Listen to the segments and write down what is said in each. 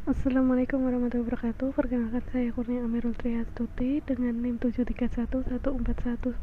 Assalamualaikum warahmatullahi wabarakatuh. Perkenalkan, saya Kurnia Amirul Triastuti dengan NIM 731141999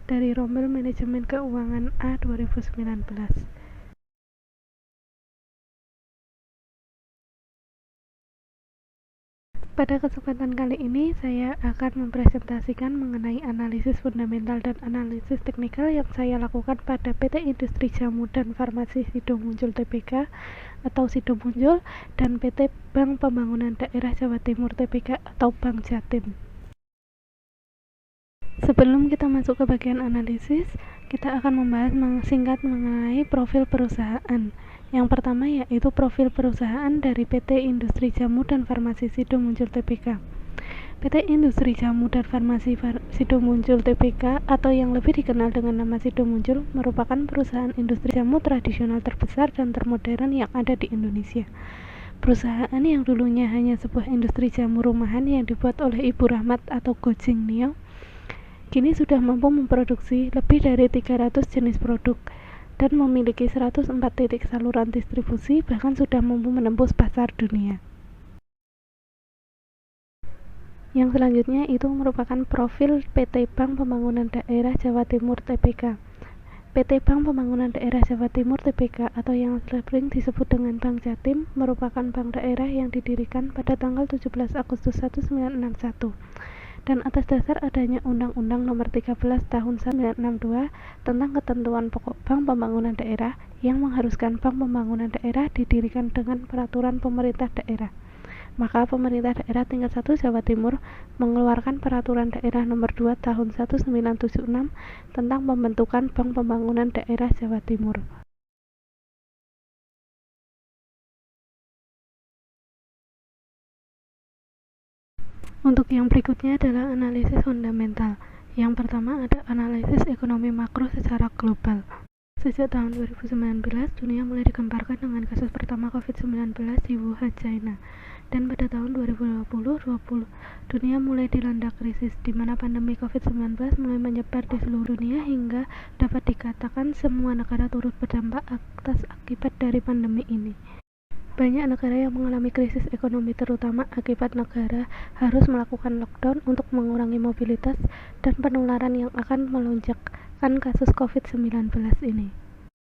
dari Rombel Manajemen Keuangan A 2019. Pada kesempatan kali ini saya akan mempresentasikan mengenai analisis fundamental dan analisis teknikal yang saya lakukan pada PT Industri Jamu dan Farmasi Sidomuncul Tbk atau Sidomuncul dan PT Bank Pembangunan Daerah Jawa Timur Tbk atau Bank Jatim. Sebelum kita masuk ke bagian analisis, kita akan membahas singkat mengenai profil perusahaan. Yang pertama yaitu profil perusahaan dari PT Industri Jamu dan Farmasi Sidomuncul Tbk. PT Industri Jamu dan Farmasi Sidomuncul Tbk atau yang lebih dikenal dengan nama Sidomuncul merupakan perusahaan industri jamu tradisional terbesar dan termodern yang ada di Indonesia. Perusahaan yang dulunya hanya sebuah industri jamu rumahan yang dibuat oleh Ibu Rahmat atau Gojing Nio, kini sudah mampu memproduksi lebih dari 300 jenis produk dan memiliki 104 titik saluran distribusi, bahkan sudah mampu menembus pasar dunia. Yang selanjutnya itu merupakan profil PT Bank Pembangunan Daerah Jawa Timur Tbk. PT Bank Pembangunan Daerah Jawa Timur Tbk atau yang sering disebut dengan Bank Jatim merupakan bank daerah yang didirikan pada tanggal 17 Agustus 1961 dan atas dasar adanya Undang-Undang Nomor 13 Tahun 1962 tentang ketentuan pokok Bank Pembangunan Daerah yang mengharuskan Bank Pembangunan Daerah didirikan dengan peraturan pemerintah daerah. Maka pemerintah daerah tingkat 1 Jawa Timur mengeluarkan peraturan daerah nomor 2 tahun 1976 tentang pembentukan Bank Pembangunan Daerah Jawa Timur. Untuk yang berikutnya adalah analisis fundamental. Yang pertama ada analisis ekonomi makro secara global. Sejak tahun 2019, dunia mulai digemparkan dengan kasus pertama COVID-19 di Wuhan, China. Dan pada tahun 2020, dunia mulai dilanda krisis, di mana pandemi COVID-19 mulai menyebar di seluruh dunia hingga dapat dikatakan semua negara turut berdampak atas akibat dari pandemi ini. Banyak negara yang mengalami krisis ekonomi terutama akibat negara harus melakukan lockdown untuk mengurangi mobilitas dan penularan yang akan melonjakkan kasus COVID-19 ini.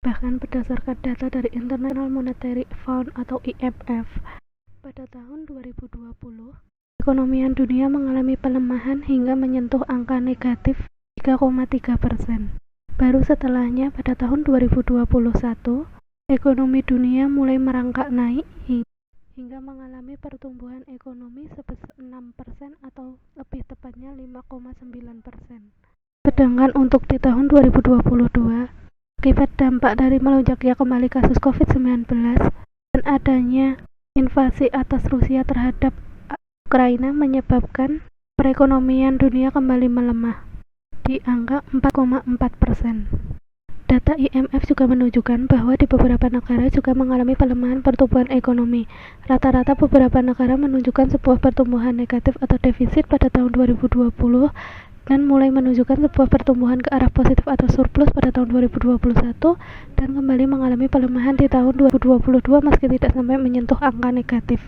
Bahkan berdasarkan data dari International Monetary Fund atau IMF, pada tahun 2020, perekonomian dunia mengalami pelemahan hingga menyentuh angka negatif 3,3%. Baru setelahnya pada tahun 2021, ekonomi dunia mulai merangkak naik hingga mengalami pertumbuhan ekonomi sebesar 6% atau lebih tepatnya 5,9%. Sedangkan untuk di tahun 2022, akibat dampak dari melonjaknya kembali kasus COVID-19 dan adanya invasi atas Rusia terhadap Ukraina menyebabkan perekonomian dunia kembali melemah di angka 4,4%. Data IMF juga menunjukkan bahwa di beberapa negara juga mengalami pelemahan pertumbuhan ekonomi. Rata-rata beberapa negara menunjukkan sebuah pertumbuhan negatif atau defisit pada tahun 2020 dan mulai menunjukkan sebuah pertumbuhan ke arah positif atau surplus pada tahun 2021 dan kembali mengalami pelemahan di tahun 2022 meski tidak sampai menyentuh angka negatif.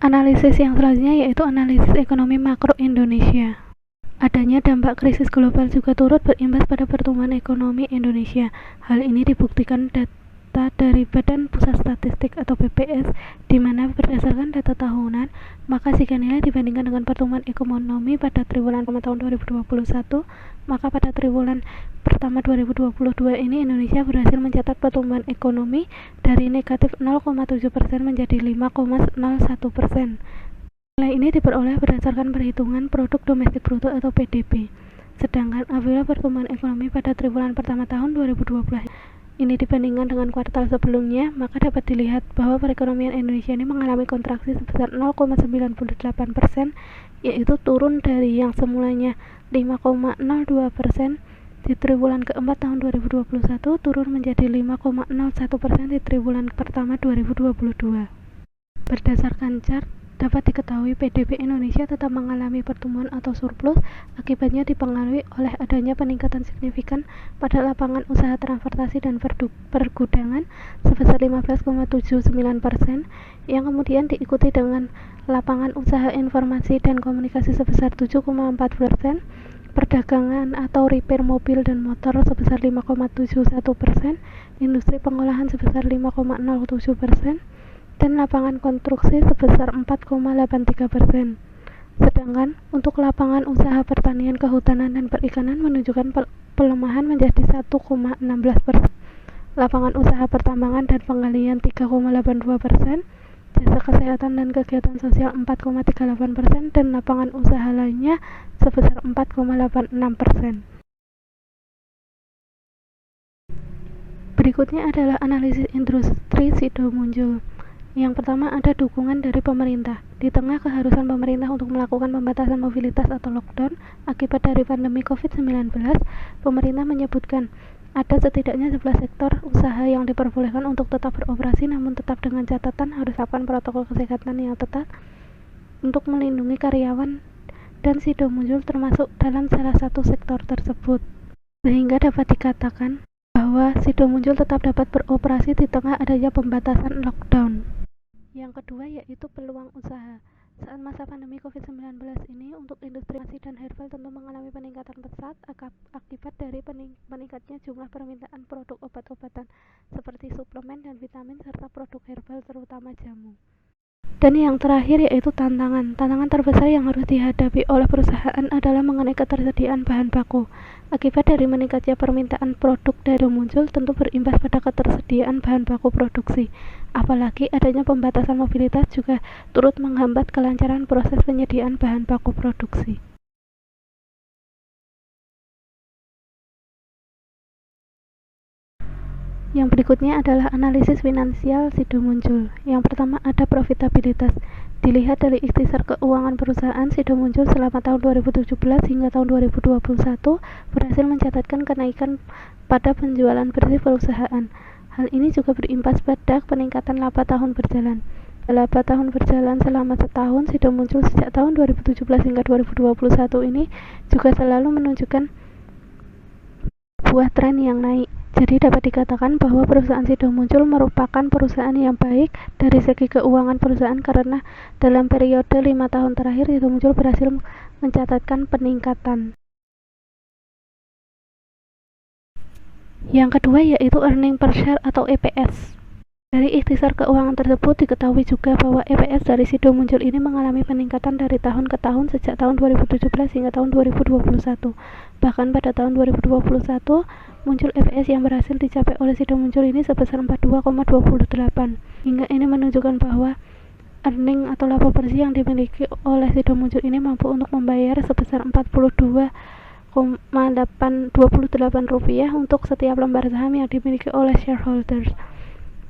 Analisis yang selanjutnya yaitu analisis ekonomi makro Indonesia. Adanya dampak krisis global juga turut berimbas pada pertumbuhan ekonomi Indonesia. Hal ini dibuktikan data dari Badan Pusat Statistik atau BPS, di mana berdasarkan data tahunan, maka jika nilai dibandingkan dengan pertumbuhan ekonomi pada triwulan pertama tahun 2021, maka pada triwulan pertama 2022 ini Indonesia berhasil mencatat pertumbuhan ekonomi dari negatif 0,7% menjadi 5,01%. Nilai ini diperoleh berdasarkan perhitungan produk domestik bruto atau PDB. Sedangkan apabila pertumbuhan ekonomi pada triwulan pertama tahun 2020 ini dibandingkan dengan kuartal sebelumnya, maka dapat dilihat bahwa perekonomian Indonesia ini mengalami kontraksi sebesar 0,98%, yaitu turun dari yang semulanya 5,02% di triwulan keempat tahun 2021 turun menjadi 5,01% di triwulan pertama 2022. Berdasarkan chart dapat diketahui PDB Indonesia tetap mengalami pertumbuhan atau surplus, akibatnya dipengaruhi oleh adanya peningkatan signifikan pada lapangan usaha transportasi dan pergudangan sebesar 15,79%, yang kemudian diikuti dengan lapangan usaha informasi dan komunikasi sebesar 7,4%, perdagangan atau repair mobil dan motor sebesar 5,71%, industri pengolahan sebesar 5,07%, dan lapangan konstruksi sebesar 4,83%. Sedangkan untuk lapangan usaha pertanian, kehutanan, dan perikanan menunjukkan pelemahan menjadi 1,16%. Lapangan usaha pertambangan dan penggalian 3,82%, jasa kesehatan dan kegiatan sosial 4,38%, dan lapangan usaha lainnya sebesar 4,86%. Berikutnya adalah analisis industri SIDO muncul. Yang pertama, ada dukungan dari pemerintah. Di tengah keharusan pemerintah untuk melakukan pembatasan mobilitas atau lockdown akibat dari pandemi COVID-19, pemerintah menyebutkan ada setidaknya 11 sektor usaha yang diperbolehkan untuk tetap beroperasi, namun tetap dengan catatan harus lakukan protokol kesehatan yang ketat untuk melindungi karyawan, dan SIDO muncul termasuk dalam salah satu sektor tersebut. Sehingga dapat dikatakan bahwa SIDO muncul tetap dapat beroperasi di tengah adanya pembatasan lockdown. Yang kedua yaitu peluang usaha. Saat masa pandemi COVID-19 ini, untuk industri farmasi dan herbal tentu mengalami peningkatan pesat akibat dari meningkatnya jumlah permintaan produk obat-obatan seperti suplemen dan vitamin serta produk herbal terutama jamu. Dan yang terakhir yaitu tantangan. Tantangan terbesar yang harus dihadapi oleh perusahaan adalah mengenai ketersediaan bahan baku. Akibat dari meningkatnya permintaan produk dari muncul tentu berimbas pada ketersediaan bahan baku produksi. Apalagi adanya pembatasan mobilitas juga turut menghambat kelancaran proses penyediaan bahan baku produksi. Yang berikutnya adalah analisis finansial SIDO muncul. Yang pertama ada profitabilitas. Dilihat dari ikhtisar keuangan perusahaan, SIDO muncul selama tahun 2017 hingga tahun 2021 berhasil mencatatkan kenaikan pada penjualan bersih perusahaan. Hal ini juga berimbas pada peningkatan laba tahun berjalan. Laba tahun berjalan selama setahun, SIDO muncul sejak tahun 2017 hingga 2021 ini juga selalu menunjukkan sebuah tren yang naik. Jadi dapat dikatakan bahwa perusahaan SIDO muncul merupakan perusahaan yang baik dari segi keuangan perusahaan karena dalam periode 5 tahun terakhir SIDO muncul berhasil mencatatkan peningkatan. Yang kedua yaitu earning per share atau EPS. Dari ikhtisar keuangan tersebut diketahui juga bahwa EPS dari SIDO muncul ini mengalami peningkatan dari tahun ke tahun sejak tahun 2017 hingga tahun 2021. Bahkan pada tahun 2021 muncul EPS yang berhasil dicapai oleh SIDO muncul ini sebesar 42,28. Hingga ini menunjukkan bahwa earning atau laba bersih yang dimiliki oleh SIDO muncul ini mampu untuk membayar sebesar 42,28 rupiah untuk setiap lembar saham yang dimiliki oleh shareholders.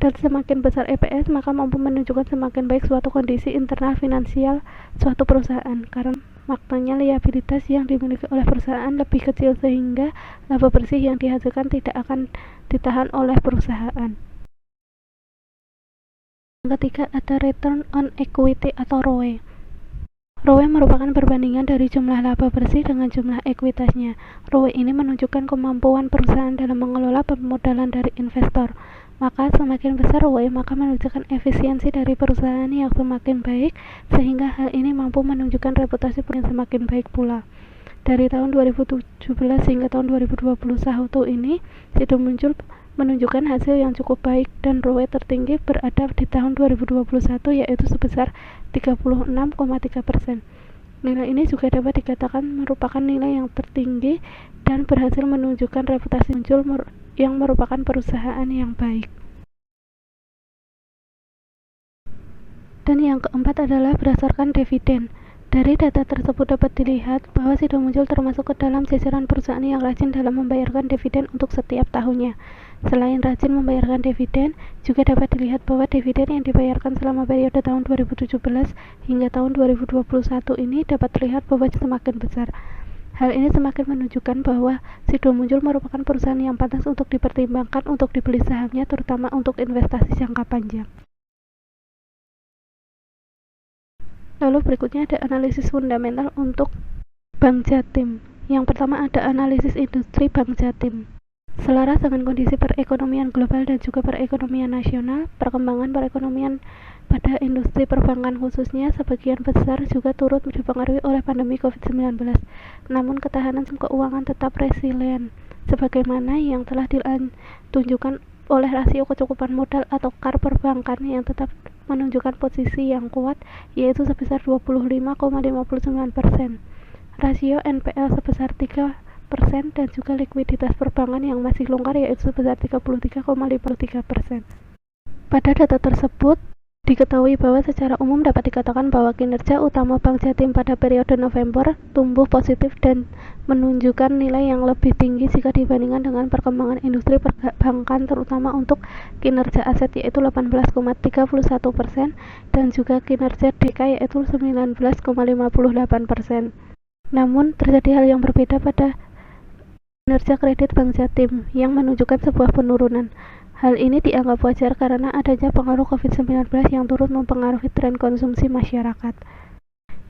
Dan semakin besar EPS maka mampu menunjukkan semakin baik suatu kondisi internal finansial suatu perusahaan, karena maknanya liabilitas yang dimiliki oleh perusahaan lebih kecil sehingga laba bersih yang dihasilkan tidak akan ditahan oleh perusahaan. Yang ketiga ada return on equity atau ROE. ROE merupakan perbandingan dari jumlah laba bersih dengan jumlah ekuitasnya. ROE ini menunjukkan kemampuan perusahaan dalam mengelola permodalan dari investor. Maka semakin besar ROE maka menunjukkan efisiensi dari perusahaan yang semakin baik, sehingga hal ini mampu menunjukkan reputasi yang semakin baik pula. Dari tahun 2017 hingga tahun 2021 ini SIDO muncul menunjukkan hasil yang cukup baik dan ROE tertinggi berada di tahun 2021 yaitu sebesar 36,3%. Nilai ini juga dapat dikatakan merupakan nilai yang tertinggi dan berhasil menunjukkan reputasi muncul yang merupakan perusahaan yang baik. Dan yang keempat adalah berdasarkan dividen. Dari data tersebut dapat dilihat bahwa SIDO muncul termasuk ke dalam jajaran perusahaan yang rajin dalam membayarkan dividen untuk setiap tahunnya. Selain rajin membayarkan dividen, juga dapat dilihat bahwa dividen yang dibayarkan selama periode tahun 2017 hingga tahun 2021 ini dapat terlihat bahwa semakin besar. Hal ini semakin menunjukkan bahwa SIDO muncul merupakan perusahaan yang pantas untuk dipertimbangkan untuk dibeli sahamnya, terutama untuk investasi jangka panjang. Lalu berikutnya ada analisis fundamental untuk Bank Jatim. Yang pertama ada analisis industri Bank Jatim. Selaras dengan kondisi perekonomian global dan juga perekonomian nasional, perkembangan perekonomian pada industri perbankan khususnya sebagian besar juga turut dipengaruhi oleh pandemi COVID-19. Namun ketahanan keuangan tetap resilient, sebagaimana yang telah ditunjukkan oleh rasio kecukupan modal atau KAR perbankan yang tetap menunjukkan posisi yang kuat, yaitu sebesar 25,59%. Rasio NPL sebesar 3% dan juga likuiditas perbankan yang masih longgar yaitu sebesar 33,53%. Pada data tersebut, diketahui bahwa secara umum dapat dikatakan bahwa kinerja utama Bank Jatim pada periode November tumbuh positif dan menunjukkan nilai yang lebih tinggi jika dibandingkan dengan perkembangan industri perbankan, terutama untuk kinerja aset yaitu 18,31% dan juga kinerja DK yaitu 19,58%. Namun terjadi hal yang berbeda pada kinerja kredit Bank Jatim yang menunjukkan sebuah penurunan. Hal ini dianggap wajar karena adanya pengaruh COVID-19 yang turut mempengaruhi tren konsumsi masyarakat.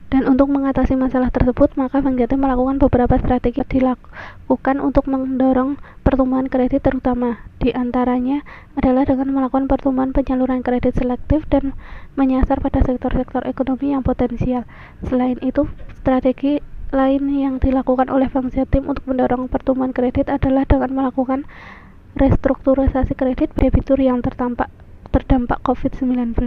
Dan untuk mengatasi masalah tersebut, maka Bank Jatim melakukan beberapa strategi yang dilakukan untuk mendorong pertumbuhan kredit, terutama di antaranya adalah dengan melakukan pertumbuhan penyaluran kredit selektif dan menyasar pada sektor-sektor ekonomi yang potensial. Selain itu, strategi lain yang dilakukan oleh Bank Jatim untuk mendorong pertumbuhan kredit adalah dengan melakukan restrukturisasi kredit debitur yang terdampak COVID-19.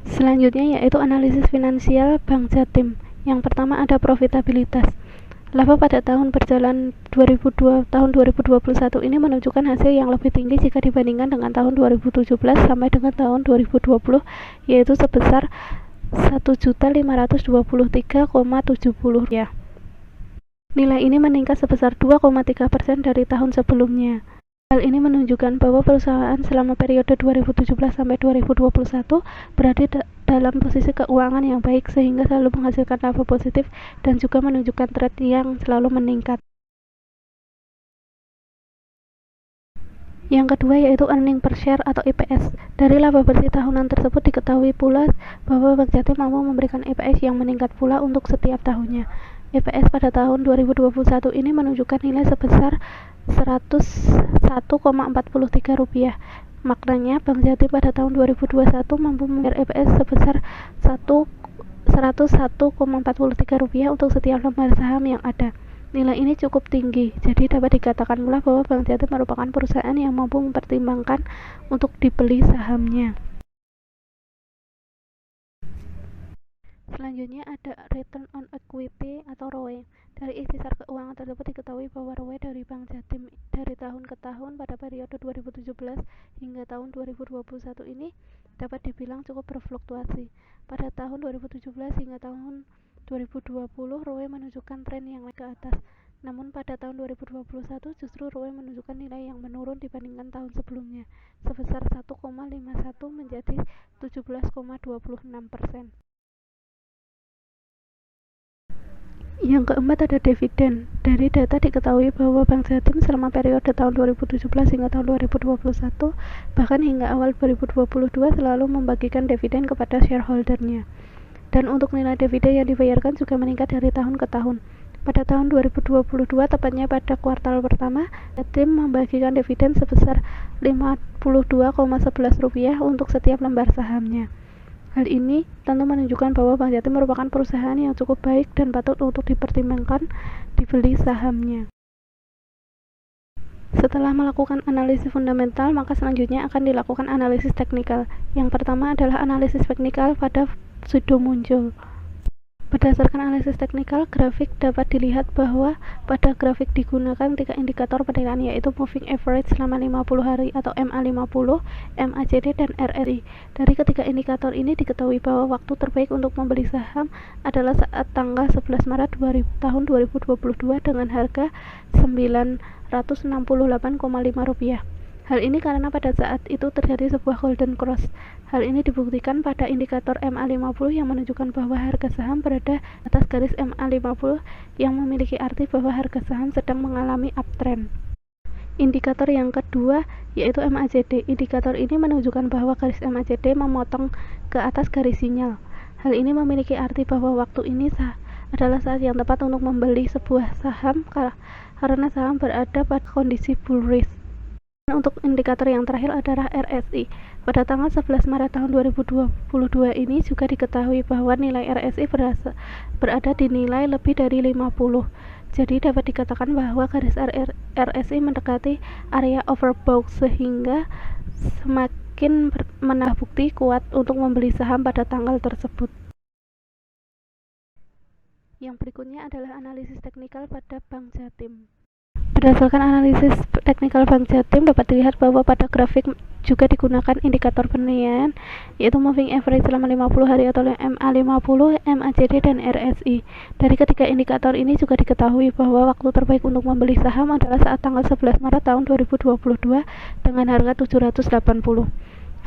Selanjutnya yaitu analisis finansial Bank Jatim. Yang pertama ada profitabilitas. Laba pada tahun berjalan tahun 2021 ini menunjukkan hasil yang lebih tinggi jika dibandingkan dengan tahun 2017 sampai dengan tahun 2020, yaitu sebesar 1.523,70 ya. Nilai ini meningkat sebesar 2,3% dari tahun sebelumnya. Hal ini menunjukkan bahwa perusahaan selama periode 2017 sampai 2021 berada dalam posisi keuangan yang baik sehingga selalu menghasilkan laba positif dan juga menunjukkan tren yang selalu meningkat. Yang kedua yaitu earning per share atau EPS. Dari laba bersih tahunan tersebut diketahui pula bahwa Bank Jatim mampu memberikan EPS yang meningkat pula untuk setiap tahunnya. EPS pada tahun 2021 ini menunjukkan nilai sebesar Rp101,43. Maknanya Bank Jatim pada tahun 2021 mampu membayar EPS sebesar Rp101,43 untuk setiap lembar saham yang ada. Nilai ini cukup tinggi, jadi dapat dikatakan pula bahwa Bank Jatim merupakan perusahaan yang mampu mempertimbangkan untuk dibeli sahamnya. Selanjutnya ada return on equity atau ROE. Dari ikhtisar keuangan tersebut diketahui bahwa ROE dari Bank Jatim dari tahun ke tahun pada periode 2017 hingga tahun 2021 ini dapat dibilang cukup berfluktuasi. Pada tahun 2017 hingga tahun 2020, ROE menunjukkan tren yang naik ke atas. Namun pada tahun 2021 justru ROE menunjukkan nilai yang menurun dibandingkan tahun sebelumnya, sebesar 1,51 menjadi 17,26%. Yang keempat ada dividen. Dari data diketahui bahwa Bank Jatim selama periode tahun 2017 hingga tahun 2021 bahkan hingga awal 2022 selalu membagikan dividen kepada shareholder-nya. Dan untuk nilai dividen yang dibayarkan juga meningkat dari tahun ke tahun. Pada tahun 2022, tepatnya pada kuartal pertama, Jatim membagikan dividen sebesar Rp52,11 untuk setiap lembar sahamnya. Hal ini tentu menunjukkan bahwa Bank Jatim merupakan perusahaan yang cukup baik dan patut untuk dipertimbangkan dibeli sahamnya. Setelah melakukan analisis fundamental, maka selanjutnya akan dilakukan analisis teknikal. Yang pertama adalah analisis teknikal pada pseudo muncul. Berdasarkan analisis teknikal, grafik dapat dilihat bahwa pada grafik digunakan 3 indikator penilaian yaitu moving average selama 50 hari atau MA50, MACD, dan RSI. Dari ketiga indikator ini diketahui bahwa waktu terbaik untuk membeli saham adalah saat tanggal 11 Maret tahun 2022 dengan harga Rp968,5. Hal ini karena pada saat itu terjadi sebuah golden cross. Hal ini dibuktikan pada indikator MA50 yang menunjukkan bahwa harga saham berada atas garis MA50 yang memiliki arti bahwa harga saham sedang mengalami uptrend. Indikator yang kedua yaitu MACD. Indikator ini menunjukkan bahwa garis MACD memotong ke atas garis sinyal. Hal ini memiliki arti bahwa waktu ini adalah saat yang tepat untuk membeli sebuah saham karena saham berada pada kondisi bullish. Dan untuk indikator yang terakhir adalah RSI. Pada tanggal 11 Maret tahun 2022 ini juga diketahui bahwa nilai RSI berada di nilai lebih dari 50. Jadi dapat dikatakan bahwa garis RSI mendekati area overbought sehingga semakin menambah bukti kuat untuk membeli saham pada tanggal tersebut. Yang berikutnya adalah analisis teknikal pada Bank Jatim. Berdasarkan analisis teknikal Bank Jatim dapat dilihat bahwa pada grafik juga digunakan indikator penilaian yaitu moving average selama 50 hari atau MA50, MACD, dan RSI. Dari ketiga indikator ini juga diketahui bahwa waktu terbaik untuk membeli saham adalah saat tanggal 11 Maret tahun 2022 dengan harga 780.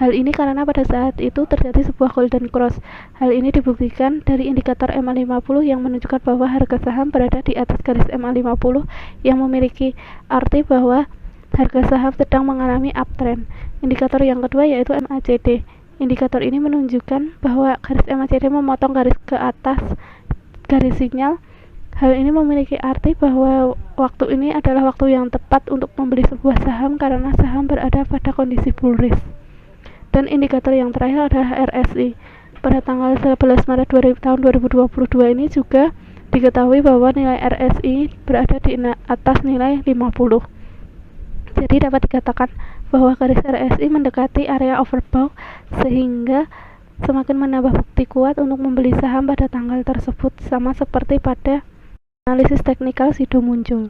Hal ini karena pada saat itu terjadi sebuah golden cross. Hal ini dibuktikan dari indikator MA50 yang menunjukkan bahwa harga saham berada di atas garis MA50 yang memiliki arti bahwa harga saham sedang mengalami uptrend. Indikator yang kedua yaitu MACD. Indikator ini menunjukkan bahwa garis MACD memotong garis ke atas garis sinyal. Hal ini memiliki arti bahwa waktu ini adalah waktu yang tepat untuk membeli sebuah saham karena saham berada pada kondisi bullish. Dan indikator yang terakhir adalah RSI. Pada tanggal 11 Maret tahun 2022 ini juga diketahui bahwa nilai RSI berada di atas nilai 50. Jadi dapat dikatakan bahwa garis RSI mendekati area overbought sehingga semakin menambah bukti kuat untuk membeli saham pada tanggal tersebut, sama seperti pada analisis teknikal Sido muncul.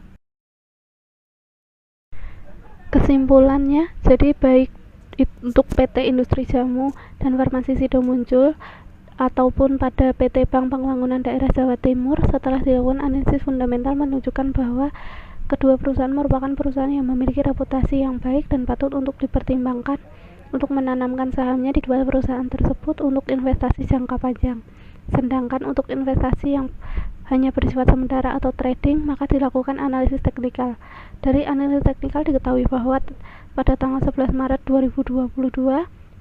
Kesimpulannya, jadi baik untuk PT Industri Jamu dan Farmasi Sido muncul ataupun pada PT Bank Pembangunan Daerah Jawa Timur, setelah dilakukan analisis fundamental menunjukkan bahwa kedua perusahaan merupakan perusahaan yang memiliki reputasi yang baik dan patut untuk dipertimbangkan untuk menanamkan sahamnya di dua perusahaan tersebut untuk investasi jangka panjang. Sedangkan untuk investasi yang hanya bersifat sementara atau trading, maka dilakukan analisis teknikal. Dari analisis teknikal diketahui bahwa pada tanggal 11 Maret 2022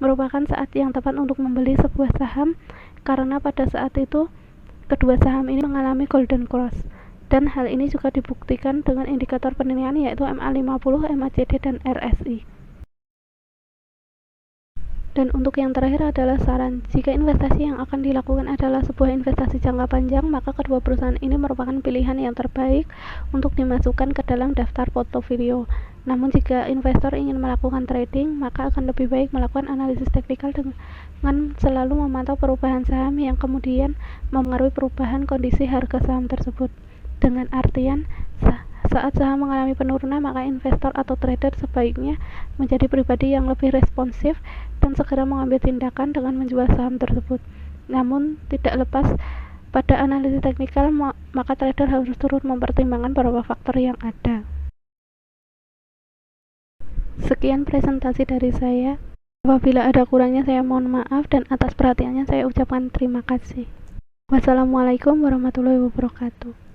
merupakan saat yang tepat untuk membeli sebuah saham karena pada saat itu kedua saham ini mengalami golden cross. Dan hal ini juga dibuktikan dengan indikator penilaian yaitu MA50, MACD, dan RSI. Dan untuk yang terakhir adalah saran, jika investasi yang akan dilakukan adalah sebuah investasi jangka panjang, maka kedua perusahaan ini merupakan pilihan yang terbaik untuk dimasukkan ke dalam daftar portofolio. Namun jika investor ingin melakukan trading, maka akan lebih baik melakukan analisis teknikal dengan selalu memantau perubahan saham yang kemudian mempengaruhi perubahan kondisi harga saham tersebut. Dengan artian, saat saham mengalami penurunan, maka investor atau trader sebaiknya menjadi pribadi yang lebih responsif dan segera mengambil tindakan dengan menjual saham tersebut. Namun, tidak lepas pada analisis teknikal, maka trader harus turut mempertimbangkan beberapa faktor yang ada. Sekian presentasi dari saya. Apabila ada kurangnya, saya mohon maaf, dan atas perhatiannya saya ucapkan terima kasih. Wassalamualaikum warahmatullahi wabarakatuh.